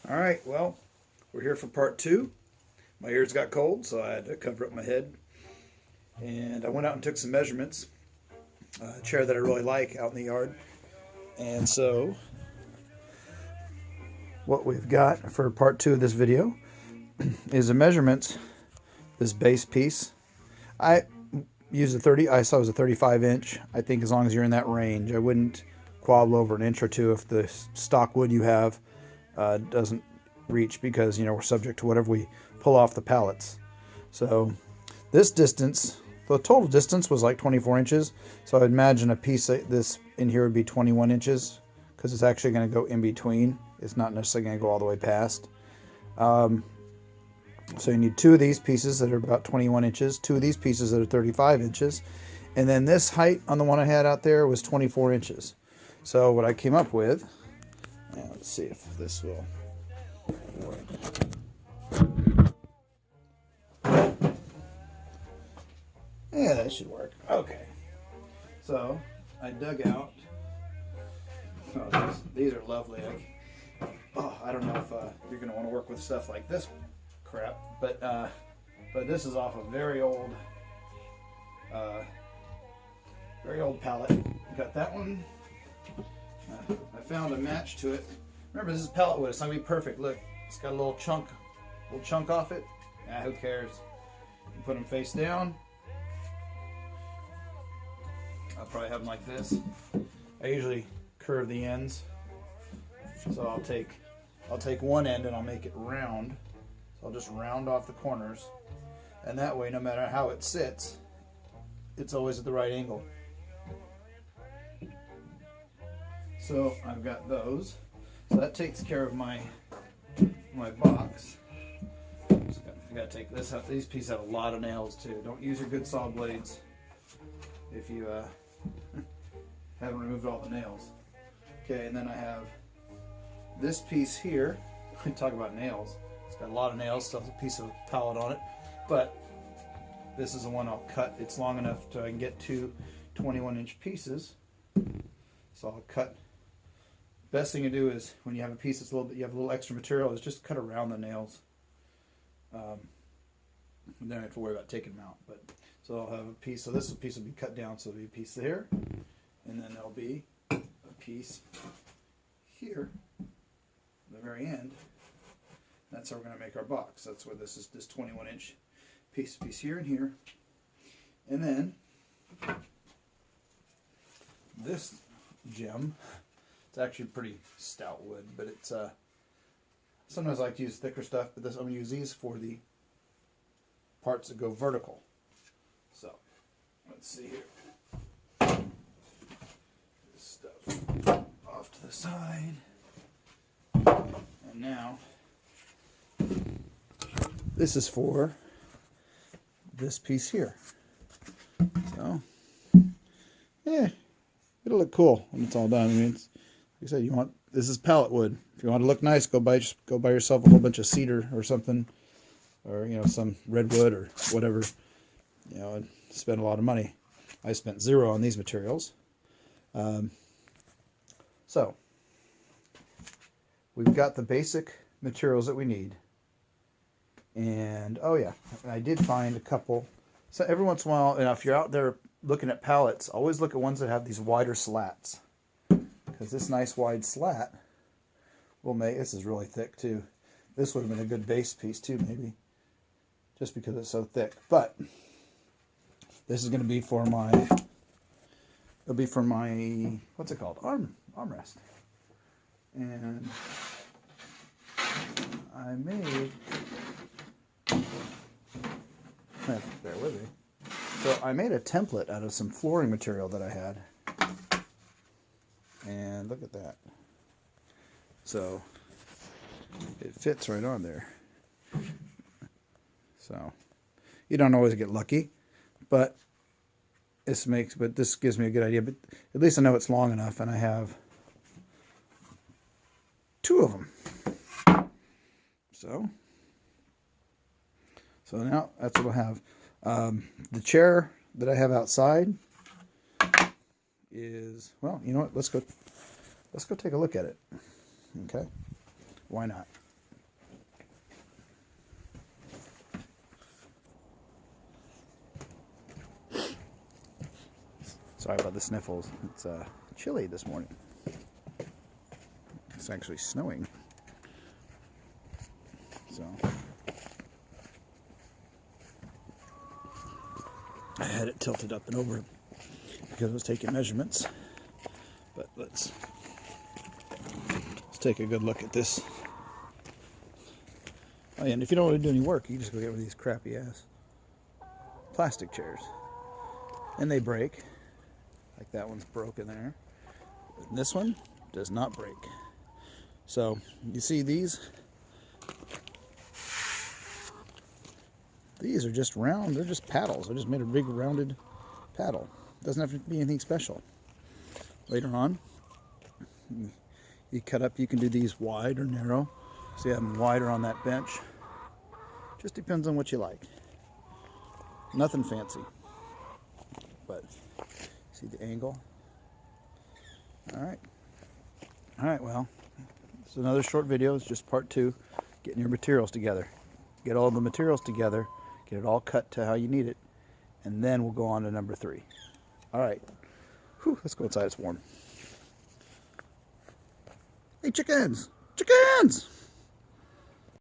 All right, well, we're here for part two. My ears got cold, so I had to cover up my head. And I went out and took some measurements. A chair that I really like out in the yard. And so, what we've got for part two of this video is the measurements. This base piece. I used I saw it was a 35 inch. I think as long as you're in that range, I wouldn't quabble over an inch or two if the stock wood you have doesn't reach, because we're subject to whatever we pull off the pallets. So this distance, the total distance was like 24 inches. So I'd imagine a piece like this in here would be 21 inches because it's actually going to go in between. It's not necessarily going to go all the way past. So you need two of these pieces that are about 21 inches, two of these pieces that are 35 inches, and then this height on the one I had out there was 24 inches. So what I came up with, let's see if this will work. Yeah, that should work. Okay. So I dug out, these are lovely. I don't know if you're going to want to work with stuff like this crap, but this is off a very old pallet. Got that one. I found a match to it. Remember, this is pallet wood. It's not gonna be perfect. Look, it's got a little chunk off it. Who cares? You put them face down. I'll probably have them like this. I usually curve the ends, so I'll take one end and I'll make it round. So I'll just round off the corners, and that way, no matter how it sits, it's always at the right angle. So I've got those. So that takes care of my box. I gotta take this out. These pieces have a lot of nails too. Don't use your good saw blades if you haven't removed all the nails. Okay, and then I have this piece here. We talk about nails. It's got a lot of nails, still has a piece of pallet on it, but this is the one I'll cut. It's long enough to I can get two 21-inch pieces. So I'll cut. Best thing to do is when you have a piece that's you have a little extra material, is just cut around the nails. And then I have to worry about taking them out. But so I'll have a piece. So this piece will be cut down, so there'll be a piece there, and then there'll be a piece here, at the very end. That's how we're going to make our box. That's where this 21-inch piece here and here, and then this gem. It's actually pretty stout wood, but it's sometimes I like to use thicker stuff, but I'm going to use these for the parts that go vertical. So let's see here. This stuff off to the side, and now this is for this piece here. So yeah, it'll look cool when it's all done. I mean, like I said, this is pallet wood. If you want to look nice, go buy yourself a whole bunch of cedar or something, or some redwood or whatever, and spend a lot of money. I spent zero on these materials. So we've got the basic materials that we need, and oh yeah, I did find a couple. So every once in a while, if you're out there looking at pallets, always look at ones that have these wider slats, because this nice wide slat will make, this is really thick too. This would have been a good base piece too, maybe, just because it's so thick. But this is going to be for my, what's it called, armrest. And I made, bear with me. So I made a template out of some flooring material that I had. And look at that. So it fits right on there. So you don't always get lucky, but this gives me a good idea. But at least I know it's long enough, and I have two of them. So now that's what I have. The chair that I have outside is, well, you know what? Let's go take a look at it. Okay, why not? Sorry about the sniffles. It's chilly this morning. It's actually snowing. So I had it tilted up and over because I was taking measurements. But let's take a good look at this. Oh, yeah, and if you don't want to do any work, you can just go get one of these crappy ass plastic chairs. And they break. Like that one's broken there. And this one does not break. So you see these? These are just round. They're just paddles. I just made a big rounded paddle. Doesn't have to be anything special. Later on, you cut up. You can do these wide or narrow. So you have them wider on that bench. Just depends on what you like. Nothing fancy. But see the angle? Alright. Alright, well, it's another short video. It's just part 2. Getting your materials together. Get all the materials together. Get it all cut to how you need it. And then we'll go on to number 3. Alright. Let's go outside. It's warm. Hey, chickens! Chickens!